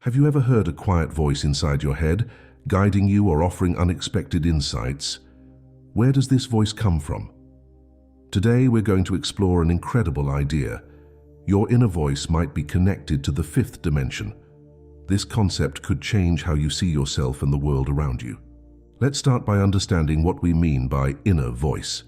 Have you ever heard a quiet voice inside your head, guiding you or offering unexpected insights? Where does this voice come from? Today we're going to explore an incredible idea. Your inner voice might be connected to the fifth dimension. This concept could change how you see yourself and the world around you. Let's start by understanding what we mean by inner voice.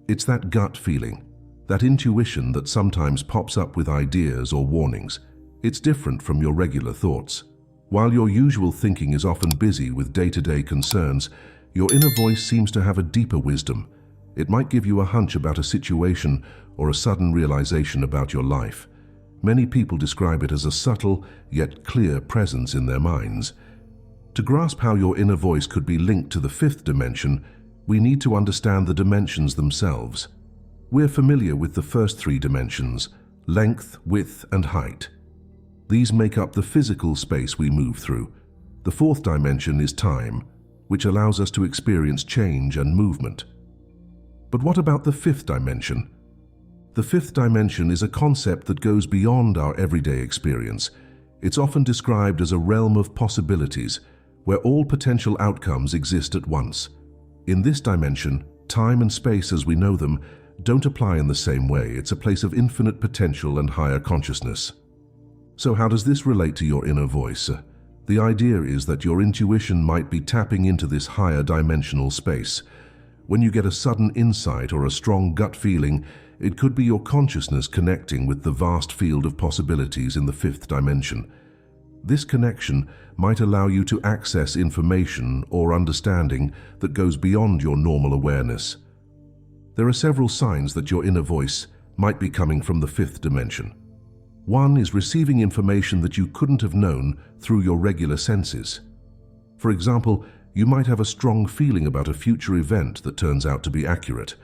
It's that gut feeling, that intuition that sometimes pops up with ideas or warnings. It's different from your regular thoughts. While your usual thinking is often busy with day-to-day concerns, your inner voice seems to have a deeper wisdom. It might give you a hunch about a situation or a sudden realization about your life. Many people describe it as a subtle yet clear presence in their minds. To grasp how your inner voice could be linked to the fifth dimension, we need to understand the dimensions themselves. We're familiar with the first three dimensions: length, width, and height. These make up the physical space we move through. The fourth dimension is time, which allows us to experience change and movement. But what about the fifth dimension? The fifth dimension is a concept that goes beyond our everyday experience. It's often described as a realm of possibilities, where all potential outcomes exist at once. In this dimension, time and space as we know them don't apply in the same way. It's a place of infinite potential and higher consciousness. So how does this relate to your inner voice? The idea is that your intuition might be tapping into this higher dimensional space. When you get a sudden insight or a strong gut feeling, it could be your consciousness connecting with the vast field of possibilities in the fifth dimension. This connection might allow you to access information or understanding that goes beyond your normal awareness. There are several signs that your inner voice might be coming from the fifth dimension. One is receiving information that you couldn't have known through your regular senses. For example, you might have a strong feeling about a future event that turns out to be accurate.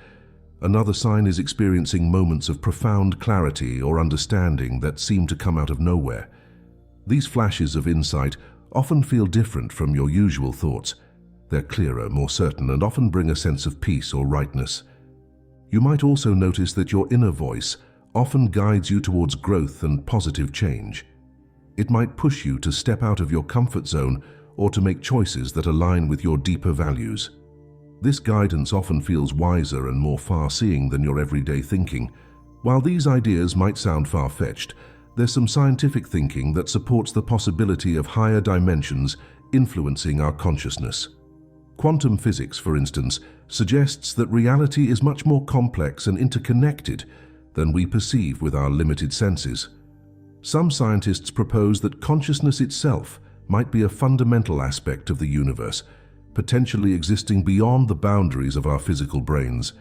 Another sign is experiencing moments of profound clarity or understanding that seem to come out of nowhere. These flashes of insight often feel different from your usual thoughts. They're clearer, more certain, and often bring a sense of peace or rightness. You might also notice that your inner voice often guides you towards growth and positive change. It might push you to step out of your comfort zone or to make choices that align with your deeper values. This guidance often feels wiser and more far-seeing than your everyday thinking. While these ideas might sound far-fetched, there's some scientific thinking that supports the possibility of higher dimensions influencing our consciousness. Quantum physics, for instance, suggests that reality is much more complex and interconnected than we perceive with our limited senses. Some scientists propose that consciousness itself might be a fundamental aspect of the universe, potentially existing beyond the boundaries of our physical brains.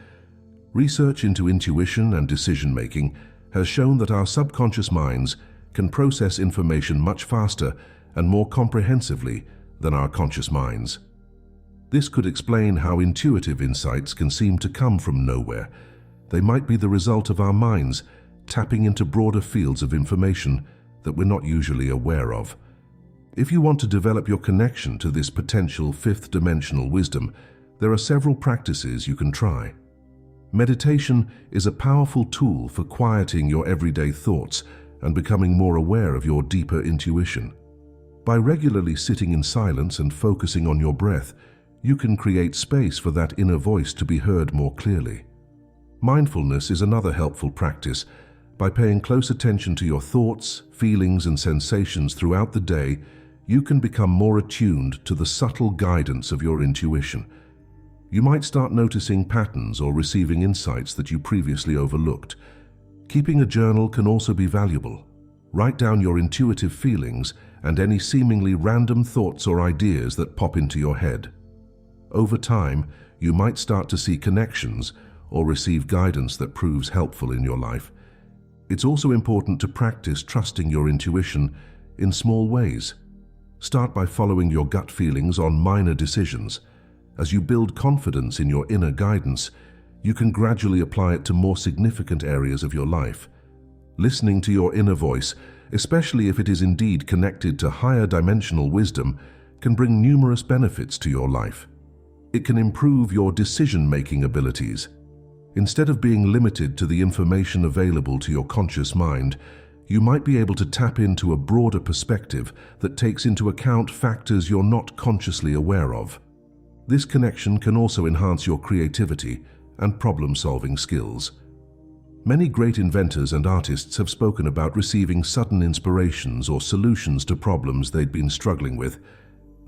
Research into intuition and decision-making has shown that our subconscious minds can process information much faster and more comprehensively than our conscious minds. This could explain how intuitive insights can seem to come from nowhere. They might be the result of our minds tapping into broader fields of information that we're not usually aware of. If you want to develop your connection to this potential fifth dimensional wisdom, there are several practices you can try. Meditation is a powerful tool for quieting your everyday thoughts and becoming more aware of your deeper intuition. By regularly sitting in silence and focusing on your breath, you can create space for that inner voice to be heard more clearly. Mindfulness is another helpful practice. By paying close attention to your thoughts, feelings, and sensations throughout the day, you can become more attuned to the subtle guidance of your intuition. You might start noticing patterns or receiving insights that you previously overlooked. Keeping a journal can also be valuable. Write down your intuitive feelings and any seemingly random thoughts or ideas that pop into your head. Over time, you might start to see connections or receive guidance that proves helpful in your life. It's also important to practice trusting your intuition in small ways. Start by following your gut feelings on minor decisions. As you build confidence in your inner guidance, you can gradually apply it to more significant areas of your life. Listening to your inner voice, especially if it is indeed connected to higher dimensional wisdom, can bring numerous benefits to your life. It can improve your decision-making abilities. Instead of being limited to the information available to your conscious mind, you might be able to tap into a broader perspective that takes into account factors you're not consciously aware of. This connection can also enhance your creativity and problem-solving skills. Many great inventors and artists have spoken about receiving sudden inspirations or solutions to problems they'd been struggling with.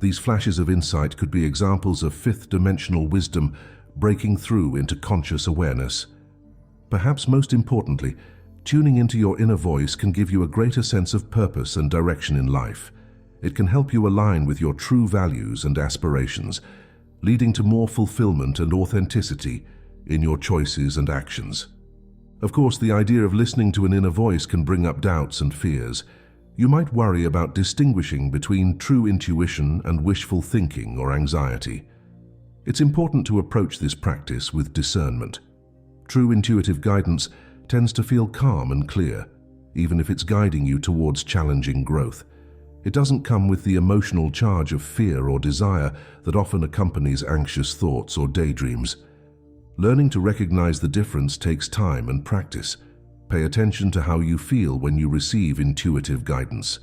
These flashes of insight could be examples of fifth-dimensional wisdom breaking through into conscious awareness. Perhaps most importantly, tuning into your inner voice can give you a greater sense of purpose and direction in life. It can help you align with your true values and aspirations, leading to more fulfillment and authenticity in your choices and actions. Of course, the idea of listening to an inner voice can bring up doubts and fears. You might worry about distinguishing between true intuition and wishful thinking or anxiety. It's important to approach this practice with discernment. True intuitive guidance tends to feel calm and clear, even if it's guiding you towards challenging growth. It doesn't come with the emotional charge of fear or desire that often accompanies anxious thoughts or daydreams. Learning to recognize the difference takes time and practice. Pay attention to how you feel when you receive intuitive guidance.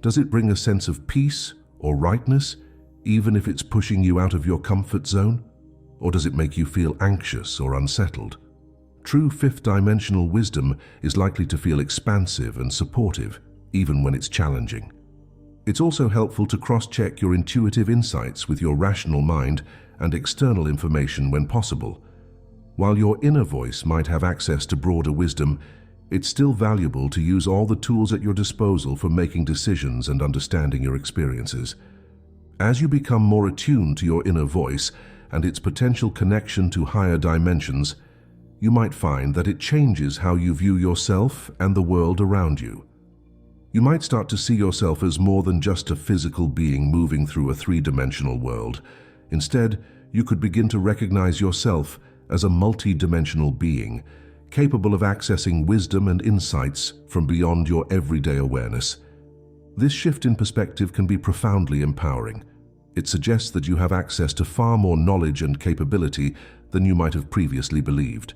Does it bring a sense of peace or rightness, even if it's pushing you out of your comfort zone? Or does it make you feel anxious or unsettled? True fifth-dimensional wisdom is likely to feel expansive and supportive, even when it's challenging. It's also helpful to cross-check your intuitive insights with your rational mind and external information when possible. While your inner voice might have access to broader wisdom, it's still valuable to use all the tools at your disposal for making decisions and understanding your experiences. As you become more attuned to your inner voice and its potential connection to higher dimensions, you might find that it changes how you view yourself and the world around you. You might start to see yourself as more than just a physical being moving through a three-dimensional world. Instead, you could begin to recognize yourself as a multi-dimensional being, capable of accessing wisdom and insights from beyond your everyday awareness. This shift in perspective can be profoundly empowering. It suggests that you have access to far more knowledge and capability than you might have previously believed.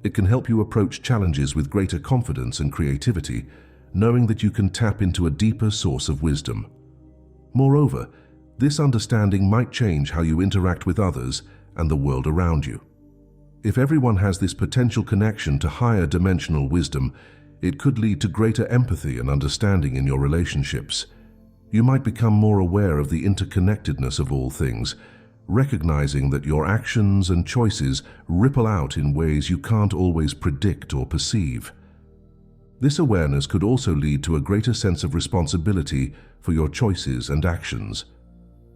It can help you approach challenges with greater confidence and creativity, knowing that you can tap into a deeper source of wisdom. Moreover, this understanding might change how you interact with others and the world around you. If everyone has this potential connection to higher dimensional wisdom, it could lead to greater empathy and understanding in your relationships. You might become more aware of the interconnectedness of all things, recognizing that your actions and choices ripple out in ways you can't always predict or perceive. This awareness could also lead to a greater sense of responsibility for your choices and actions.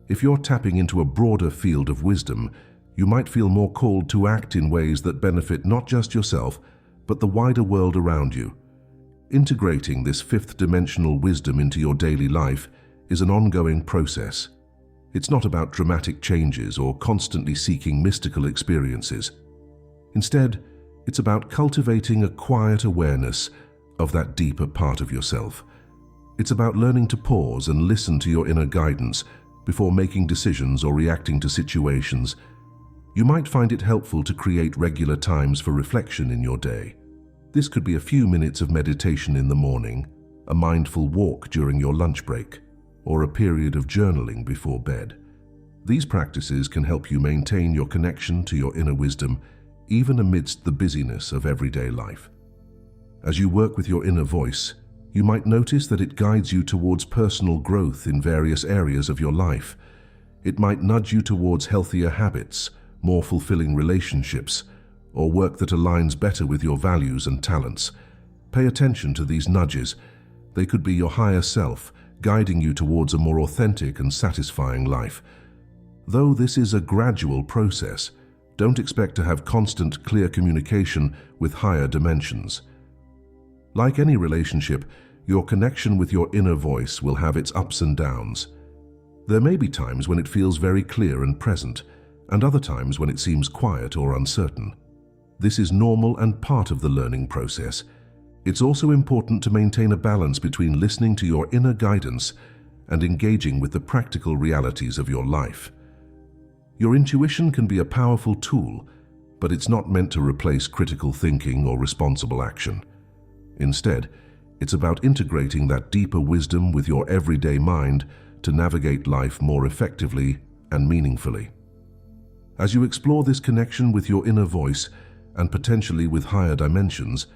If you're tapping into a broader field of wisdom, you might feel more called to act in ways that benefit not just yourself, but the wider world around you. Integrating this fifth-dimensional wisdom into your daily life is an ongoing process. It's not about dramatic changes or constantly seeking mystical experiences. Instead, it's about cultivating a quiet awareness of that deeper part of yourself. It's about learning to pause and listen to your inner guidance before making decisions or reacting to situations. You might find it helpful to create regular times for reflection in your day. This could be a few minutes of meditation in the morning, a mindful walk during your lunch break, or a period of journaling before bed. These practices can help you maintain your connection to your inner wisdom, even amidst the busyness of everyday life. As you work with your inner voice, you might notice that it guides you towards personal growth in various areas of your life. It might nudge you towards healthier habits, more fulfilling relationships, or work that aligns better with your values and talents. Pay attention to these nudges. They could be your higher self, guiding you towards a more authentic and satisfying life. Though this is a gradual process, don't expect to have constant, clear communication with higher dimensions. Like any relationship, your connection with your inner voice will have its ups and downs. There may be times when it feels very clear and present, and other times when it seems quiet or uncertain. This is normal and part of the learning process. It's also important to maintain a balance between listening to your inner guidance and engaging with the practical realities of your life. Your intuition can be a powerful tool, but it's not meant to replace critical thinking or responsible action. Instead, It's about integrating that deeper wisdom with your everyday mind to navigate life more effectively and meaningfully. As you explore this connection with your inner voice and potentially with higher dimensions,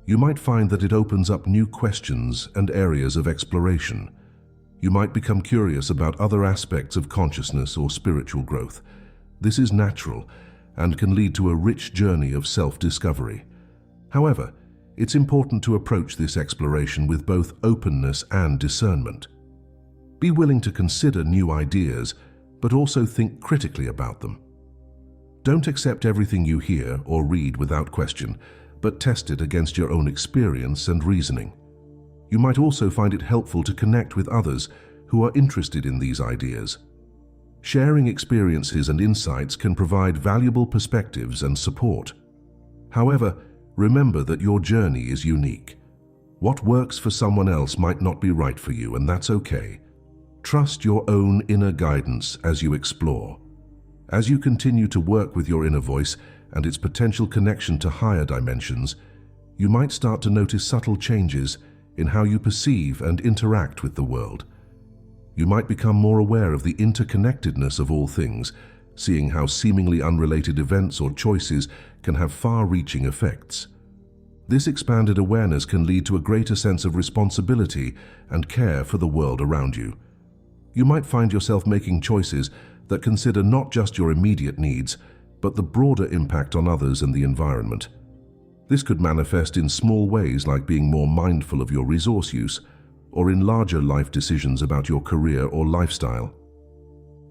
you might find that it opens up new questions and areas of exploration. You might become curious about other aspects of consciousness or spiritual growth. This is natural and can lead to a rich journey of self-discovery. However, it's important to approach this exploration with both openness and discernment. Be willing to consider new ideas, but also think critically about them. Don't accept everything you hear or read without question, but test it against your own experience and reasoning. You might also find it helpful to connect with others who are interested in these ideas. Sharing experiences and insights can provide valuable perspectives and support. However, remember that your journey is unique. What works for someone else might not be right for you, and that's okay. Trust your own inner guidance as you explore. As you continue to work with your inner voice and its potential connection to higher dimensions, you might start to notice subtle changes in how you perceive and interact with the world. You might become more aware of the interconnectedness of all things, seeing how seemingly unrelated events or choices can have far-reaching effects. This expanded awareness can lead to a greater sense of responsibility and care for the world around you. You might find yourself making choices that consider not just your immediate needs, but the broader impact on others and the environment. This could manifest in small ways, like being more mindful of your resource use, or in larger life decisions about your career or lifestyle.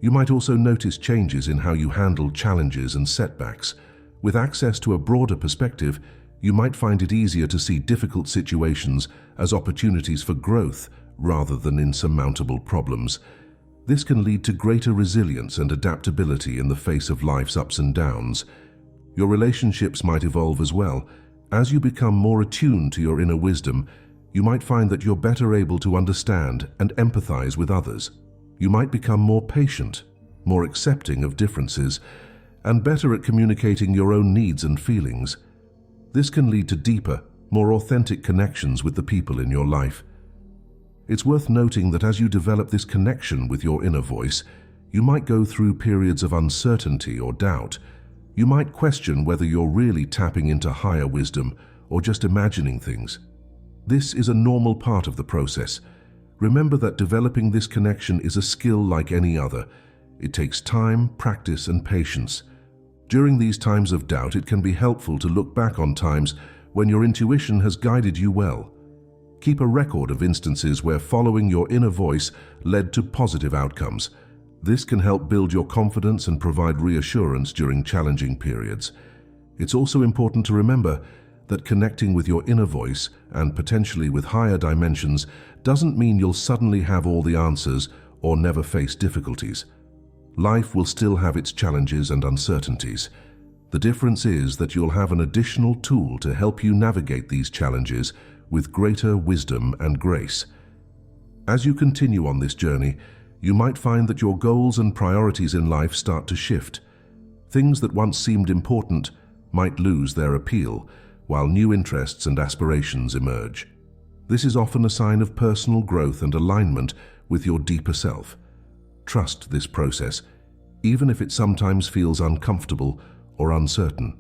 You might also notice changes in how you handle challenges and setbacks. With access to a broader perspective, you might find it easier to see difficult situations as opportunities for growth rather than insurmountable problems. This can lead to greater resilience and adaptability in the face of life's ups and downs. Your relationships might evolve as well. As you become more attuned to your inner wisdom, you might find that you're better able to understand and empathize with others. You might become more patient, more accepting of differences, and better at communicating your own needs and feelings. This can lead to deeper, more authentic connections with the people in your life. It's worth noting that as you develop this connection with your inner voice, you might go through periods of uncertainty or doubt. You might question whether you're really tapping into higher wisdom or just imagining things. This is a normal part of the process. Remember that developing this connection is a skill like any other. It takes time, practice, and patience. During these times of doubt, it can be helpful to look back on times when your intuition has guided you well. Keep a record of instances where following your inner voice led to positive outcomes. This can help build your confidence and provide reassurance during challenging periods. It's also important to remember that connecting with your inner voice and potentially with higher dimensions doesn't mean you'll suddenly have all the answers or never face difficulties. Life will still have its challenges and uncertainties. The difference is that you'll have an additional tool to help you navigate these challenges with greater wisdom and grace. As you continue on this journey, you might find that your goals and priorities in life start to shift. Things that once seemed important might lose their appeal, while new interests and aspirations emerge. This is often a sign of personal growth and alignment with your deeper self. Trust this process, even if it sometimes feels uncomfortable or uncertain.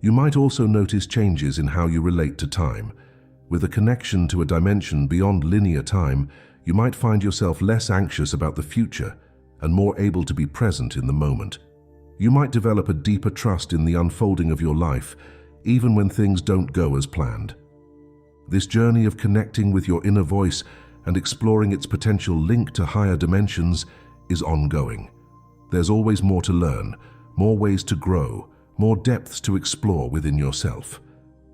You might also notice changes in how you relate to time. With a connection to a dimension beyond linear time, you might find yourself less anxious about the future and more able to be present in the moment. You might develop a deeper trust in the unfolding of your life, even when things don't go as planned. This journey of connecting with your inner voice and exploring its potential link to higher dimensions is ongoing. There's always more to learn, more ways to grow, more depths to explore within yourself.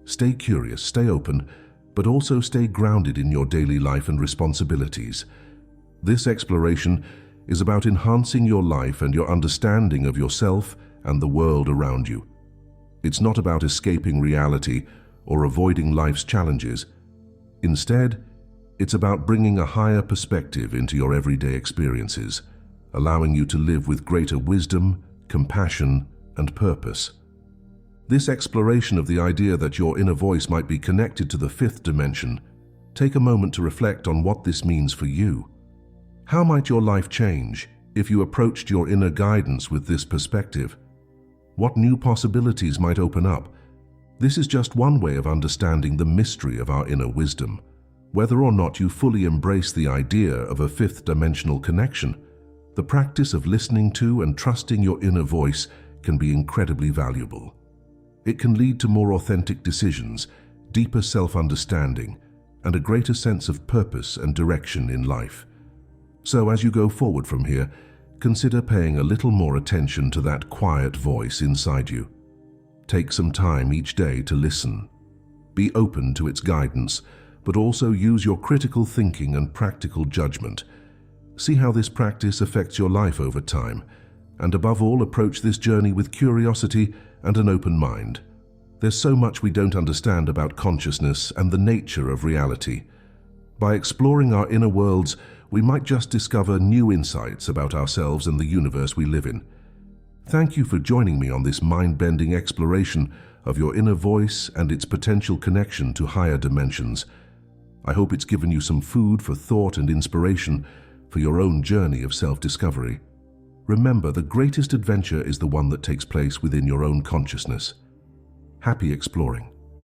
Stay curious, stay open, but also stay grounded in your daily life and responsibilities. This exploration is about enhancing your life and your understanding of yourself and the world around you. It's not about escaping reality or avoiding life's challenges. Instead, it's about bringing a higher perspective into your everyday experiences, allowing you to live with greater wisdom, compassion, and purpose. This exploration of the idea that your inner voice might be connected to the fifth dimension Take a moment to reflect on what this means for you. How might your life change if you approached your inner guidance with this perspective? What new possibilities might open up? This is just one way of understanding the mystery of our inner wisdom. Whether or not you fully embrace the idea of a fifth-dimensional connection, the practice of listening to and trusting your inner voice can be incredibly valuable. It can lead to more authentic decisions, deeper self-understanding, and a greater sense of purpose and direction in life. So as you go forward from here, consider paying a little more attention to that quiet voice inside you. Take some time each day to listen. Be open to its guidance, but also use your critical thinking and practical judgment. See how this practice affects your life over time, and above all, approach this journey with curiosity and an open mind. There's so much we don't understand about consciousness and the nature of reality. By exploring our inner worlds, we might just discover new insights about ourselves and the universe we live in. Thank you for joining me on this mind-bending exploration of your inner voice and its potential connection to higher dimensions. I hope it's given you some food for thought and inspiration for your own journey of self-discovery. Remember, the greatest adventure is the one that takes place within your own consciousness. Happy exploring.